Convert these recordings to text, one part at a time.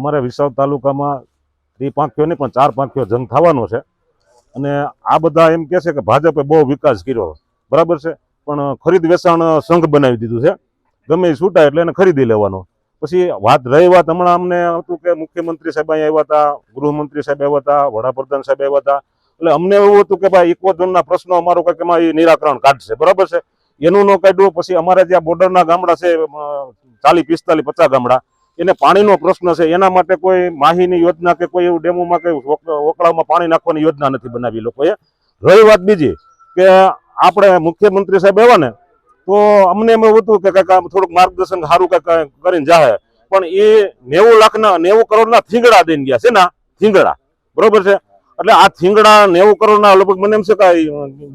અમારે વિસાવદ તાલુકામાં 3 પાંખીઓ નહીં પણ 4 પાંખીઓ જંગ થવાનો છે અને આ બધા એમ કહે છે કે ભાજપે બહુ વિકાસ કર્યો, બરાબર છે, પણ ખરીદ વેચાણ સંઘ બનાવી દીધું છે, ગમે એ છૂટાય એટલે એને ખરીદી લેવાનો. પછી રહી વાત હમણાં અમને હતું કે મુખ્યમંત્રી સાહેબ અહીંયા આવ્યા હતા, ગૃહમંત્રી સાહેબ આવ્યા હતા, વડાપ્રધાન સાહેબ આવ્યા હતા, એટલે અમને એવું હતું કે ભાઈ ઇકોઝોનના પ્રશ્નો અમારું કંઈક એમાં એ નિરાકરણ કાઢશે, બરાબર છે. એનું ન કાઢ્યું. પછી અમારે જ્યાં બોર્ડરના ગામડા છે 40, 45, 50 ગામડા, એને પાણીનો પ્રશ્ન છે, એના માટે કોઈ માહીની યોજના કે કોઈ એવું ડેમોમાં કે વકળામાં પાણી નાખવાની યોજના નથી બનાવી લોકોએ. રહી વાત બીજી કે આપણે મુખ્યમંત્રી સાહેબ આવ્યા ને તો અમને એમ એવું હતું કે કંઈક થોડુંક માર્ગદર્શન સારું કંઈક કરીને જાહે, પણ એ 90 કરોડના થીંગડા દઈને ગયા છે ને, થીંગડા, બરોબર છે. એટલે આ થીંગડા 90 કરોડના લગભગ મને એમ છે કે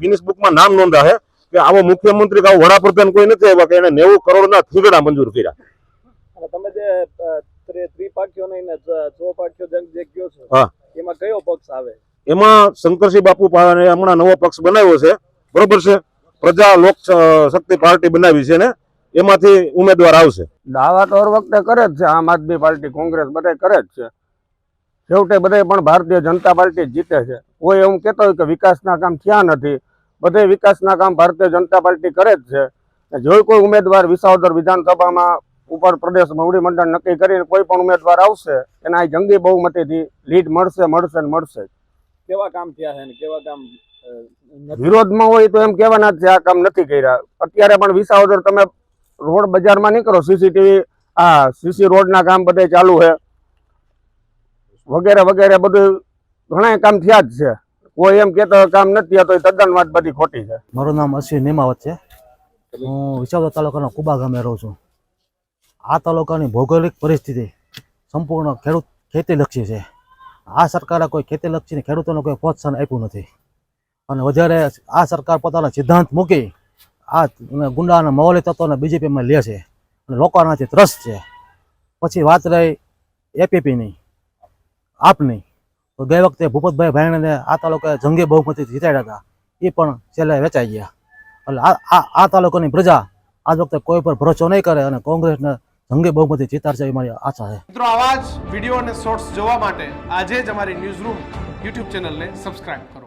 ગિનિસ બુકમાં નામ નોંધા છે કે આવો મુખ્યમંત્રી કે આવો વડાપ્રધાન કોઈ નથી આવ્યા કે એને 90 કરોડના થીંગડા મંજૂર કર્યા. અને તમે જે ત્રિપાખીઓ ને ચોપાખીઓ જંગ જે કયો છો, હા, એમાં કયો પક્ષ આવે? એમાં શંકરસિંહ બાપુ હમણાં નવો પક્ષ બનાવ્યો છે, બરોબર છે, પ્રજા લોક શક્તિ પાર્ટી બનાવી છે ને એમાંથી ઉમેદવાર આવશે. દાવા તો હર વખતે કરે જ છે, આમ આદમી પાર્ટી, કોંગ્રેસ બધા કરે જ છે. છેવટે બધા પણ ભારતીય જનતા પાર્ટી જીતે છે. કોઈ એવું કહેતો હોય કે વિકાસના કામ થયા નથી, બધે વિકાસના કામ ભારતીય જનતા પાર્ટી કરે જ છે. જો કોઈ ઉમેદવાર વિસાવદર વિધાનસભામાં ઉપર પ્રદેશ મંડળી મંડળ નક્કી કરીને કોઈ પણ ઉમેદવાર આવશે એના આ જંગી બહુમતીથી લીડ મળશે મળશે ને મળશે. કેવા કામ થયા છે ને કેવા કામ વિરોધમાં હોય તો એમ કહેવાના જ છે આ કામ નથી કર્યા. અત્યારે પણ વિસાવદર તમે રોડ બજારમાં નીકળો, સીસી રોડના કામ બધે ચાલુ છે, વગેરે વગેરે બધું ઘણા કામ થયા જ છે. કોઈ એમ કહેતો કામ નથી થયા તો એ તદ્દન વાત બધી ખોટી છે. મારું નામ અશ્વિન નેમાવત છે. હું વિસાવદર તાલુકાના કુબા ગામે રહું છું. આ તાલુકાની ભૌગોલિક પરિસ્થિતિ સંપૂર્ણ ખેતીલક્ષી છે. આ સરકારે કોઈ ખેતીલક્ષી ખેડૂતોને કોઈ પ્રોત્સાહન આપ્યું નથી અને વધારે આ સરકાર પોતાના સિદ્ધાંત મૂકી આ ગુંડા અને મૌલિક તત્વોને બીજેપીમાં લે છે અને લોકોનાથી ત્રસ્ત છે. પછી વાત રહી એપીપીની, આપની, તો ગઈ વખતે ભૂપતભાઈ ભાઈણે આ તાલુકાએ જંગી બહુમતીથી જીતાડ્યા હતા, એ પણ છેલ્લે વેચાઈ ગયા. એટલે આ તાલુકાની પ્રજા આજ વખતે કોઈ પર ભરોસો નહીં કરે અને કોંગ્રેસને જંગી બહુમતી જીતાડશે એવી મારી આશા છે. મિત્રો, આવા જ વિડીયો અને શોર્ટ્સ જોવા માટે આજે જ અમારી ન્યૂઝ રૂમ યુટ્યુબ ચેનલને સબસ્ક્રાઇબ કરો.